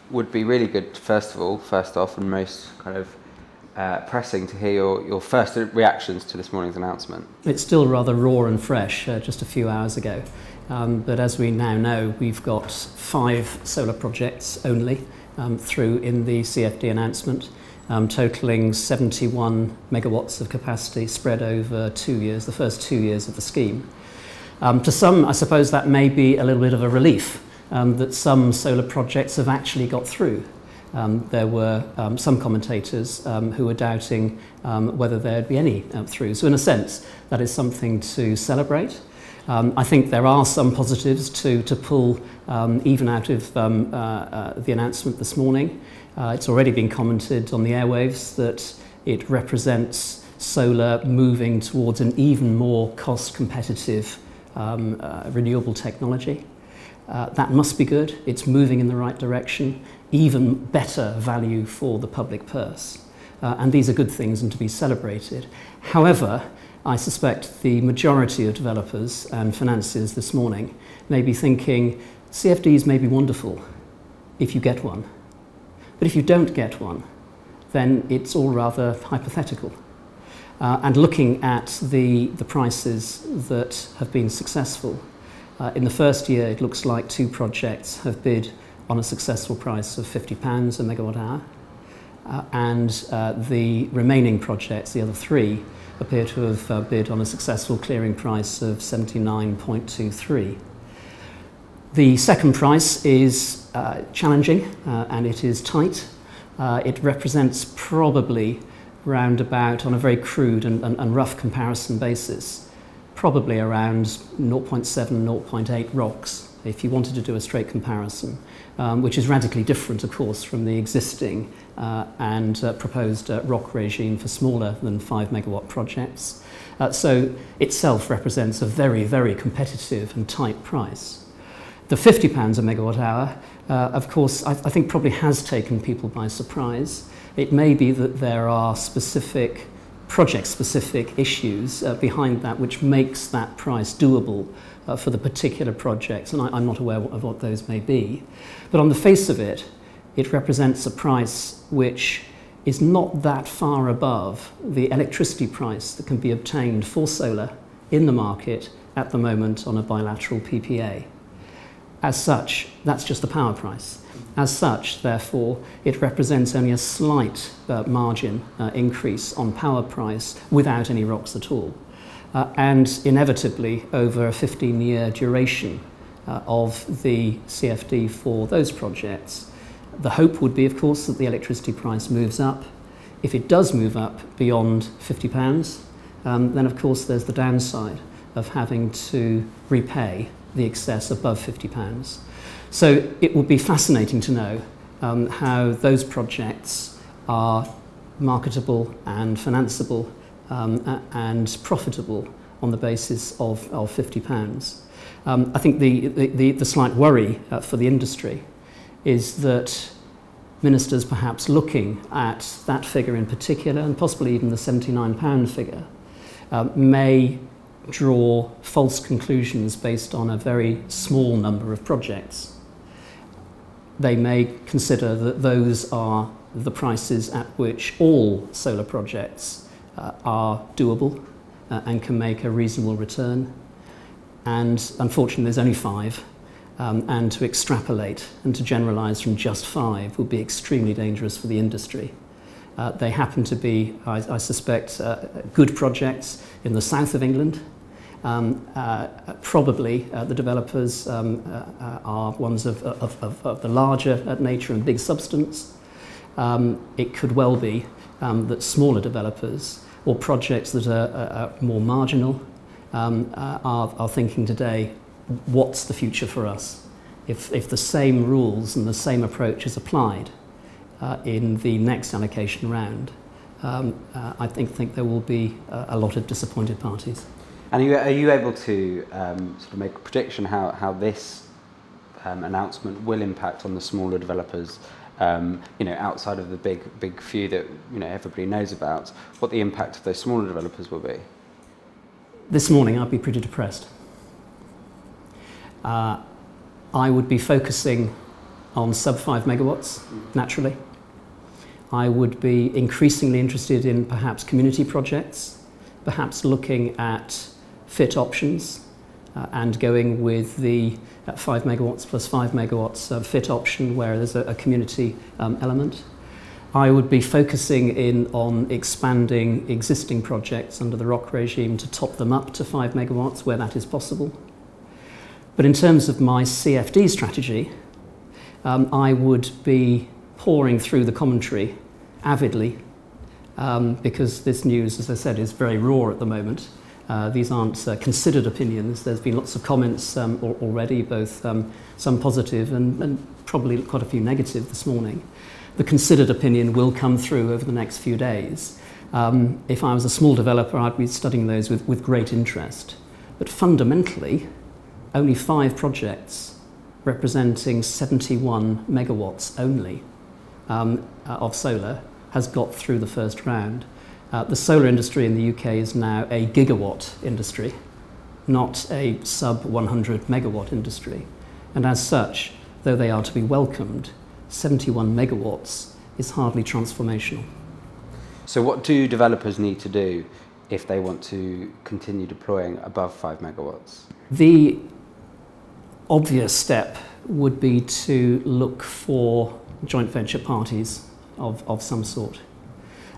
would be really good, first off, and most kind of pressing to hear your first reactions to this morning's announcement. It's still rather raw and fresh, just a few hours ago. But as we now know, we've got 5 solar projects only through in the CFD announcement, totalling 71 megawatts of capacity spread over 2 years, the first 2 years of the scheme. To some, I suppose that may be a little bit of a relief that some solar projects have actually got through. There were some commentators who were doubting whether there'd be any through. So in a sense, that is something to celebrate. I think there are some positives to pull even out of the announcement this morning. It's already been commented on the airwaves that it represents solar moving towards an even more cost competitive renewable technology. That must be good. It's moving in the right direction. Even better value for the public purse. And these are good things and to be celebrated. However, I suspect the majority of developers and financiers this morning may be thinking CFDs may be wonderful if you get one. But if you don't get one, then it's all rather hypothetical. And looking at the prices that have been successful, in the first year it looks like 2 projects have bid on a successful price of £50 a megawatt hour, and the remaining projects, the other 3, appear to have bid on a successful clearing price of 79.23. The second price is challenging and it is tight. It represents probably round about, on a very crude and rough comparison basis, probably around 0.7, 0.8 ROCs, if you wanted to do a straight comparison, which is radically different, of course, from the existing and proposed ROC regime for smaller than 5 megawatt projects. So itself represents a very, very competitive and tight price. The £50 a megawatt hour, of course, I think probably has taken people by surprise. It may be that there are specific project-specific issues behind that which makes that price doable for the particular projects, and I'm not aware of what those may be. But on the face of it, it represents a price which is not that far above the electricity price that can be obtained for solar in the market at the moment on a bilateral PPA. As such, that's just the power price. As such, therefore, it represents only a slight margin increase on power price without any ROCs at all. And inevitably, over a 15-year duration of the CFD for those projects, the hope would be, of course, that the electricity price moves up. If it does move up beyond £50, then, of course, there's the downside of having to repay the excess above £50. So it would be fascinating to know how those projects are marketable and financeable and profitable on the basis of £50. I think the slight worry for the industry is that ministers perhaps looking at that figure in particular, and possibly even the £79 figure, may draw false conclusions based on a very small number of projects. They may consider that those are the prices at which all solar projects are doable and can make a reasonable return. And unfortunately, there's only 5. And to extrapolate and to generalise from just 5 would be extremely dangerous for the industry. They happen to be, I suspect, good projects in the south of England. Probably the developers are ones of the larger nature and big substance. It could well be that smaller developers or projects that are more marginal are thinking today, what's the future for us? If the same rules and the same approach is applied in the next allocation round, I think there will be a lot of disappointed parties. And are you able to sort of make a prediction how this announcement will impact on the smaller developers, outside of the big few that everybody knows about? What the impact of those smaller developers will be? This morning, I'd be pretty depressed. I would be focusing on sub 5 megawatts, naturally. I would be increasingly interested in perhaps community projects, perhaps looking at fit options and going with the 5 megawatts plus 5 megawatts fit option where there's a community element. I would be focusing in on expanding existing projects under the ROC regime to top them up to 5 megawatts where that is possible. But in terms of my CFD strategy, I would be pouring through the commentary avidly because this news, as I said, is very raw at the moment. These aren't considered opinions. There's been lots of comments already, both some positive and probably quite a few negative this morning. The considered opinion will come through over the next few days. If I was a small developer, I'd be studying those with great interest. But fundamentally, only 5 projects representing 71 megawatts only of solar has got through the first round. The solar industry in the UK is now a gigawatt industry, not a sub 100 megawatt industry. And as such, though they are to be welcomed, 71 megawatts is hardly transformational. So what do developers need to do if they want to continue deploying above 5 megawatts? The obvious step would be to look for joint venture parties of some sort.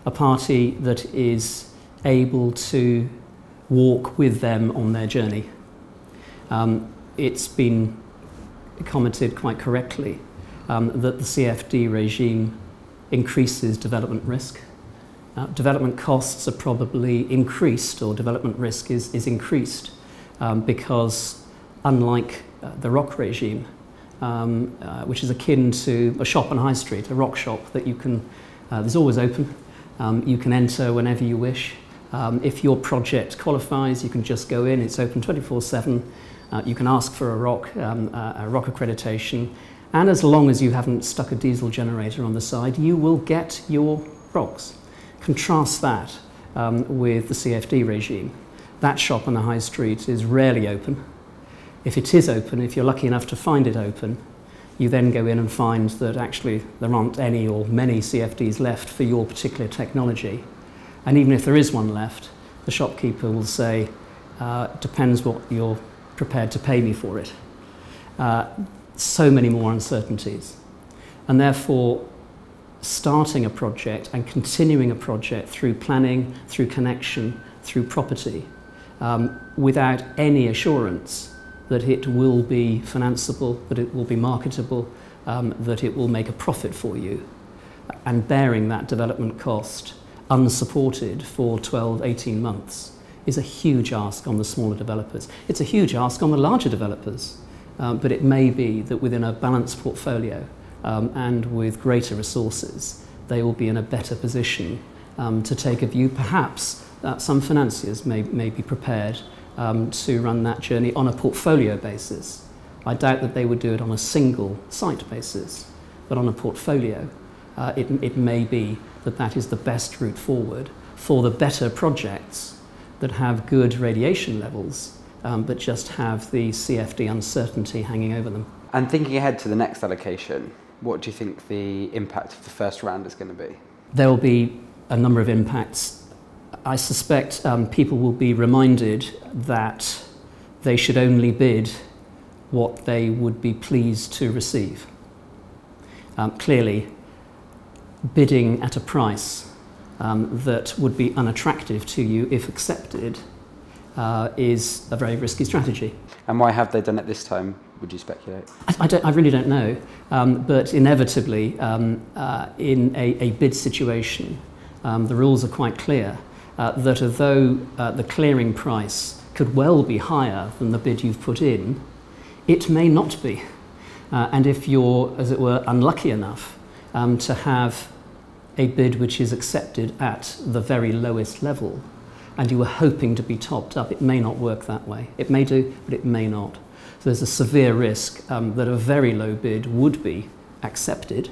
A party that is able to walk with them on their journey. It's been commented quite correctly that the CFD regime increases development risk. Development costs are probably increased, or development risk is increased because unlike the ROC regime, which is akin to a shop on High Street, a ROC shop that you can, there's always open. You can enter whenever you wish. If your project qualifies, you can just go in. It's open 24/7. You can ask for a ROC accreditation. And as long as you haven't stuck a diesel generator on the side, you will get your ROCs. Contrast that with the CFD regime. That shop on the high street is rarely open. If it is open, if you're lucky enough to find it open, you then go in and find that actually there aren't any or many CFDs left for your particular technology. And even if there is one left, the shopkeeper will say, depends what you're prepared to pay me for it. So many more uncertainties. And therefore, starting a project and continuing a project through planning, through connection, through property, without any assurance that it will be financeable, that it will be marketable, that it will make a profit for you, and bearing that development cost unsupported for 12, 18 months is a huge ask on the smaller developers. It's a huge ask on the larger developers, but it may be that within a balanced portfolio and with greater resources, they will be in a better position to take a view. Perhaps some financiers may be prepared to run that journey on a portfolio basis. I doubt that they would do it on a single site basis, but on a portfolio, it may be that that is the best route forward for the better projects that have good radiation levels, but just have the CFD uncertainty hanging over them. And thinking ahead to the next allocation, what do you think the impact of the first round is going to be? There will be a number of impacts. I suspect people will be reminded that they should only bid what they would be pleased to receive. Clearly, bidding at a price that would be unattractive to you if accepted is a very risky strategy. And why have they done it this time, would you speculate? I really don't know, but inevitably in a bid situation, the rules are quite clear that although the clearing price could well be higher than the bid you've put in, it may not be. And if you're, as it were, unlucky enough to have a bid which is accepted at the very lowest level, and you were hoping to be topped up, it may not work that way. It may do, but it may not. So there's a severe risk that a very low bid would be accepted,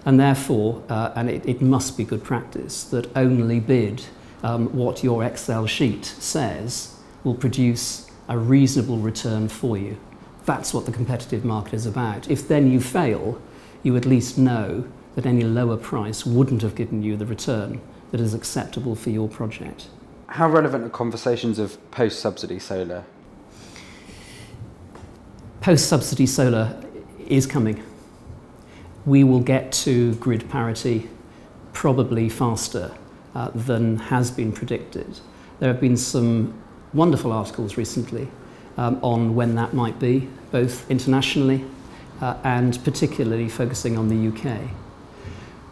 and therefore, and it must be good practice, that only bid what your Excel sheet says will produce a reasonable return for you. That's what the competitive market is about. If then you fail, you at least know that any lower price wouldn't have given you the return that is acceptable for your project. How relevant are conversations of post-subsidy solar? Post-subsidy solar is coming. We will get to grid parity probably faster than has been predicted. There have been some wonderful articles recently on when that might be, both internationally and particularly focusing on the UK.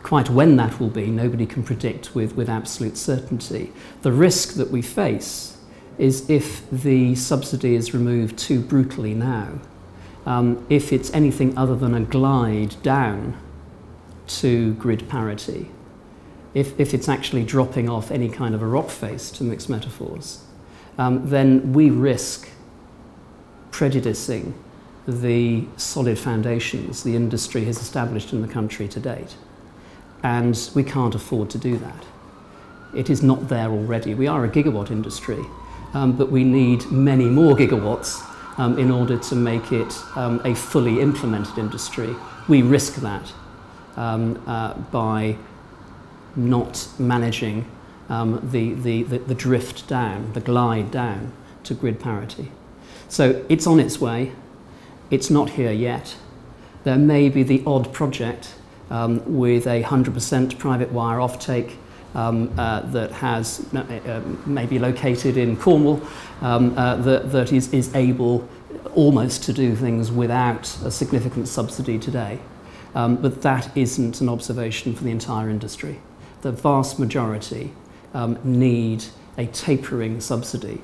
Quite when that will be, nobody can predict with absolute certainty. The risk that we face is if the subsidy is removed too brutally now, if it's anything other than a glide down to grid parity, if it's actually dropping off any kind of a rock face, to mix metaphors, then we risk prejudicing the solid foundations the industry has established in the country to date. And we can't afford to do that. It is not there already. We are a gigawatt industry, but we need many more gigawatts in order to make it a fully implemented industry. We risk that by not managing the drift down, the glide down to grid parity. So it's on its way. It's not here yet. There may be the odd project with a 100% private wire offtake that has maybe located in Cornwall that is able almost to do things without a significant subsidy today. But that isn't an observation for the entire industry. The vast majority need a tapering subsidy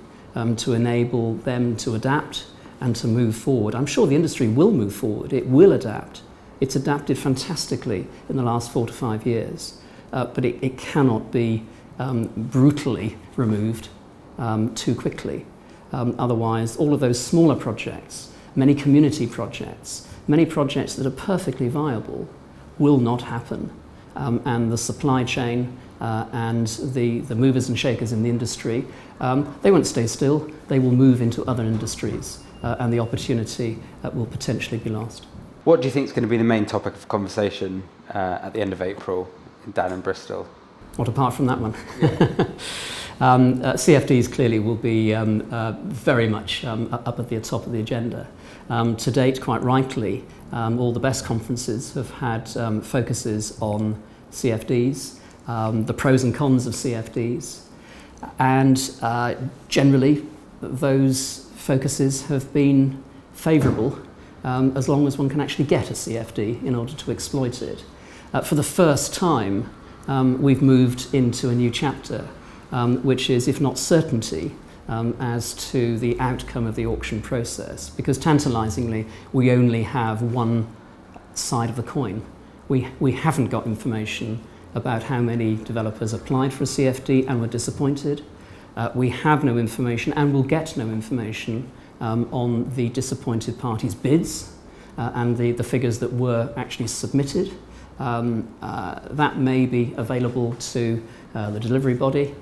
to enable them to adapt and to move forward. I'm sure the industry will move forward. It will adapt. It's adapted fantastically in the last 4 to 5 years, but it cannot be brutally removed too quickly. Otherwise, all of those smaller projects, many community projects, many projects that are perfectly viable will not happen. And the supply chain and the movers and shakers in the industry, they won't stay still. They will move into other industries, and the opportunity will potentially be lost. What do you think is going to be the main topic of conversation at the end of April down in Bristol? What apart from that one? CFDs clearly will be very much up at the top of the agenda. To date, quite rightly, all the best conferences have had focuses on CFDs, the pros and cons of CFDs, and generally those focuses have been favourable as long as one can actually get a CFD in order to exploit it. For the first time, we've moved into a new chapter, which is, if not certainty, as to the outcome of the auction process, because tantalisingly we only have one side of the coin. We haven't got information about how many developers applied for a CFD and were disappointed. We have no information and will get no information on the disappointed parties' bids and the figures that were actually submitted. That may be available to the delivery body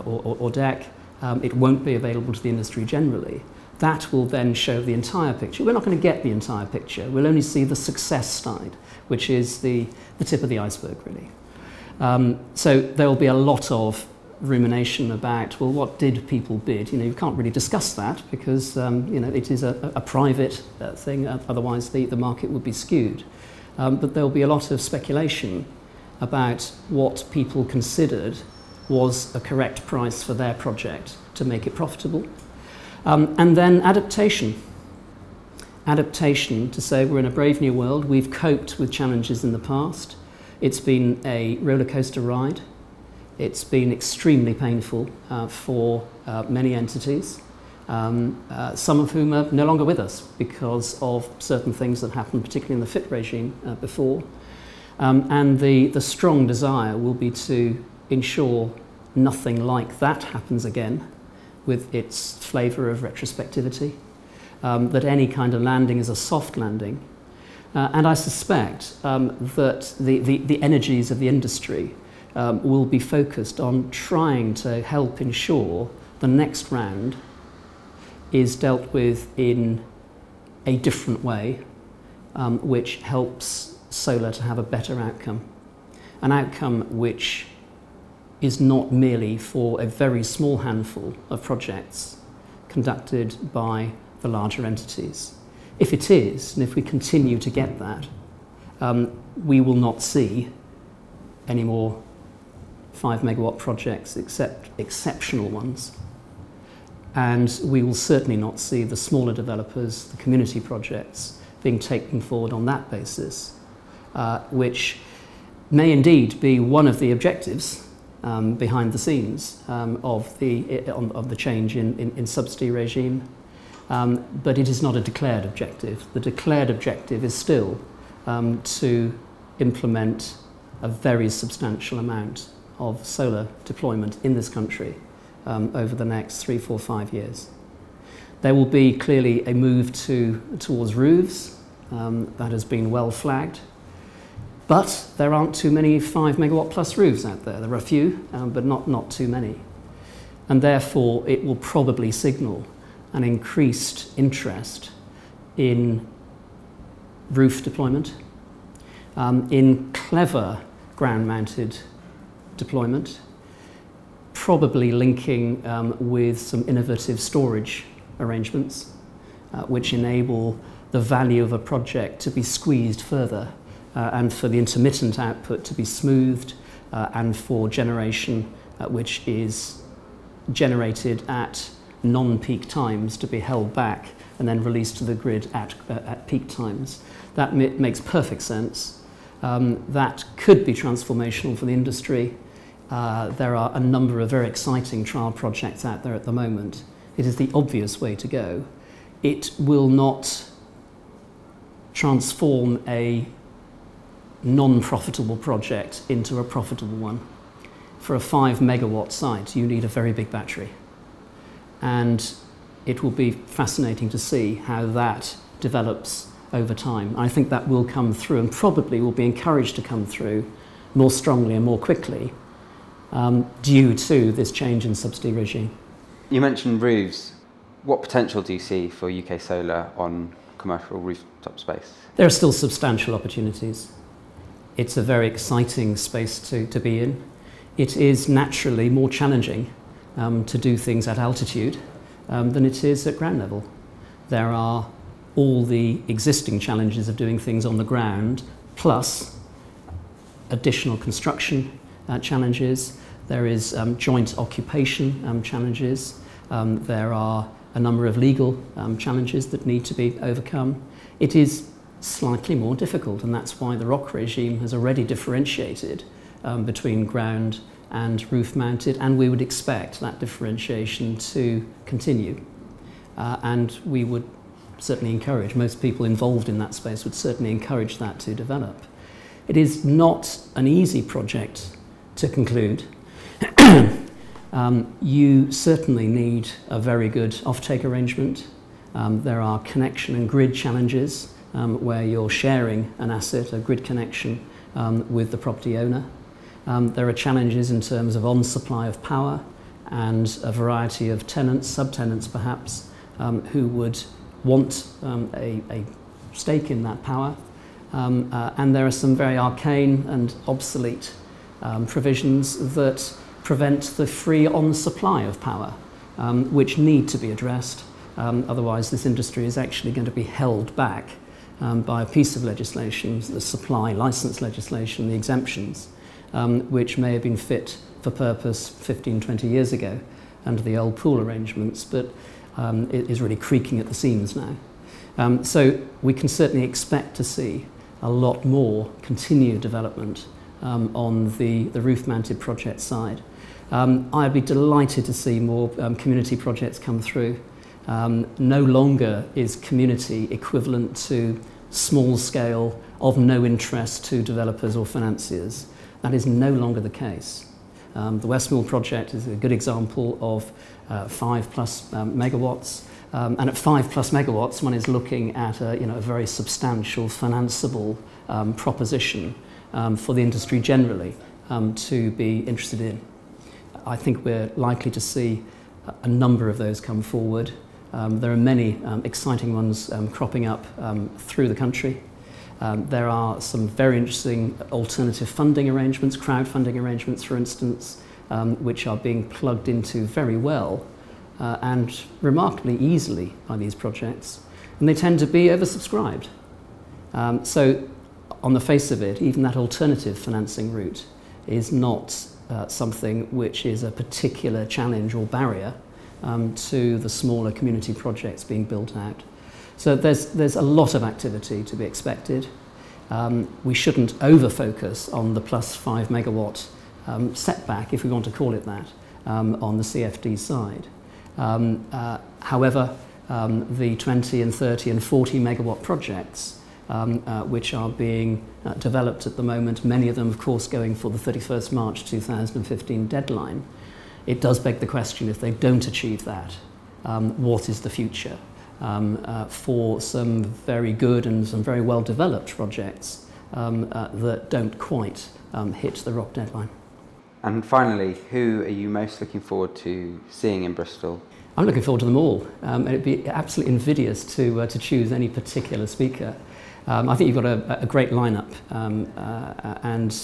or DEC. It won't be available to the industry generally. That will then show the entire picture. We're not going to get the entire picture. We'll only see the success side, which is the tip of the iceberg, really. So there will be a lot of rumination about, well, what did people bid? You can't really discuss that because it is a private thing. Otherwise, the market would be skewed. But there will be a lot of speculation about what people considered was a correct price for their project to make it profitable. And then adaptation. Adaptation to say we're in a brave new world. We've coped with challenges in the past. It's been a roller coaster ride. It's been extremely painful for many entities, some of whom are no longer with us because of certain things that happened, particularly in the FIT regime before. And the strong desire will be to ensure nothing like that happens again, with its flavour of retrospectivity, that any kind of landing is a soft landing. And I suspect that the energies of the industry will be focused on trying to help ensure the next round is dealt with in a different way, which helps solar to have a better outcome. An outcome which is not merely for a very small handful of projects conducted by the larger entities. If it is, and if we continue to get that, we will not see any more 5 megawatt projects except exceptional ones. And we will certainly not see the smaller developers, the community projects, being taken forward on that basis, which may indeed be one of the objectives behind the scenes of the change in subsidy regime. But it is not a declared objective. The declared objective is still to implement a very substantial amount of solar deployment in this country over the next 3, 4, 5 years. There will be clearly a move towards roofs. That has been well flagged. But there aren't too many 5 megawatt plus roofs out there. There are a few, but not too many. And therefore, it will probably signal an increased interest in roof deployment, in clever ground-mounted deployment, probably linking with some innovative storage arrangements, which enable the value of a project to be squeezed further and for the intermittent output to be smoothed and for generation which is generated at non-peak times to be held back and then released to the grid at peak times. That makes perfect sense. That could be transformational for the industry. There are a number of very exciting trial projects out there at the moment. It is the obvious way to go. It will not transform a non-profitable project into a profitable one. For a 5 megawatt site, you need a very big battery. And it will be fascinating to see how that develops over time. I think that will come through and probably will be encouraged to come through more strongly and more quickly due to this change in subsidy regime. You mentioned roofs. What potential do you see for UK solar on commercial rooftop space? There are still substantial opportunities. It's a very exciting space to be in. It is naturally more challenging to do things at altitude than it is at ground level. There are all the existing challenges of doing things on the ground, plus additional construction challenges. There is joint occupation challenges. There are a number of legal challenges that need to be overcome. It is slightly more difficult, and that's why the ROC regime has already differentiated between ground and roof-mounted, and we would expect that differentiation to continue. And we would certainly encourage, most people involved in that space would certainly encourage that to develop. It is not an easy project to conclude. You certainly need a very good offtake arrangement. There are connection and grid challenges where you're sharing an asset, a grid connection, with the property owner. There are challenges in terms of on-supply of power and a variety of tenants, subtenants perhaps, who would want a stake in that power. And there are some very arcane and obsolete provisions that prevent the free on-supply of power, which need to be addressed. Otherwise, this industry is actually going to be held back by a piece of legislation, the supply license legislation, the exemptions, which may have been fit for purpose 15, 20 years ago under the old pool arrangements, but it is really creaking at the seams now. So we can certainly expect to see a lot more continued development on the roof-mounted project side. I'd be delighted to see more community projects come through. No longer is community equivalent to small scale of no interest to developers or financiers. That is no longer the case. The Westmill project is a good example of 5+ megawatts. And at 5+ megawatts, one is looking at a very substantial financeable proposition for the industry generally to be interested in. I think we're likely to see a number of those come forward. There are many exciting ones cropping up through the country. There are some very interesting alternative funding arrangements, crowdfunding arrangements, for instance, which are being plugged into very well and remarkably easily by these projects, and they tend to be oversubscribed. So on the face of it, even that alternative financing route is not something which is a particular challenge or barrier to the smaller community projects being built out. So there's a lot of activity to be expected. We shouldn't over-focus on the plus 5 megawatt setback, if we want to call it that, on the CFD side. However, the 20 and 30 and 40 megawatt projects which are being developed at the moment, many of them of course going for the 31st March 2015 deadline, it does beg the question, if they don't achieve that, what is the future for some very good and some very well developed projects that don't quite hit the ROC deadline. And finally, who are you most looking forward to seeing in Bristol? I'm looking forward to them all. It'd be absolutely invidious to choose any particular speaker. I think you've got a great lineup, and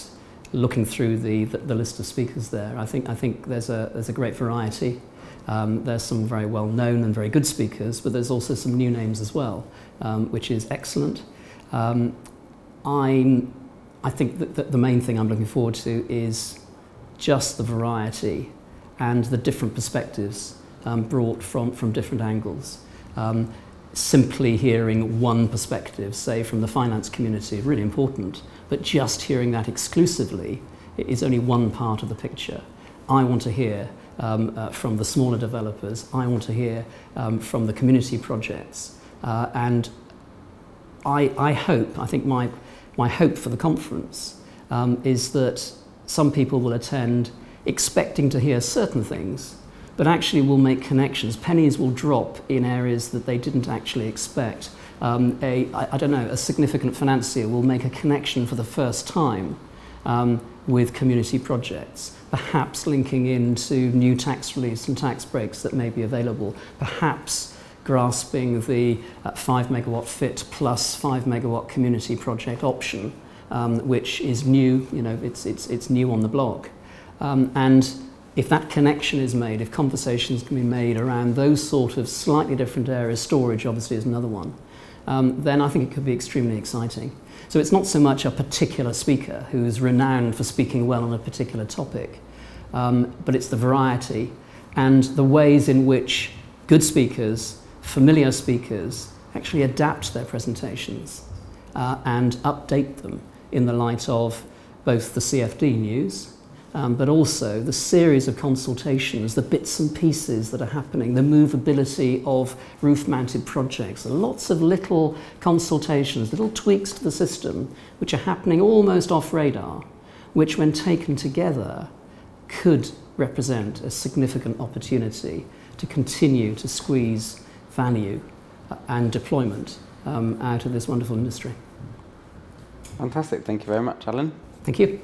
looking through the list of speakers there, I think there's a great variety. There's some very well known and very good speakers, but there's also some new names as well, which is excellent. I think that the main thing I'm looking forward to is just the variety and the different perspectives brought from different angles. Simply hearing one perspective, say from the finance community, is really important, but just hearing that exclusively is only one part of the picture. I want to hear from the smaller developers, I want to hear from the community projects, and I think my hope for the conference is that some people will attend expecting to hear certain things, but actually will make connections. Pennies will drop in areas that they didn't actually expect. I don't know, a significant financier will make a connection for the first time with community projects, perhaps linking into new tax reliefs and tax breaks that may be available, perhaps grasping the 5 megawatt fit plus 5 megawatt community project option, which is new, it's new on the block. And if that connection is made, if conversations can be made around those sort of slightly different areas, storage obviously is another one, then I think it could be extremely exciting. So it's not so much a particular speaker who's renowned for speaking well on a particular topic, but it's the variety and the ways in which good speakers, familiar speakers, actually adapt their presentations and update them in the light of both the CFD news, but also the series of consultations, the bits and pieces that are happening, the movability of roof-mounted projects, lots of little consultations, little tweaks to the system, which are happening almost off radar, which when taken together could represent a significant opportunity to continue to squeeze value and deployment out of this wonderful industry. Fantastic. Thank you very much, Alan. Thank you.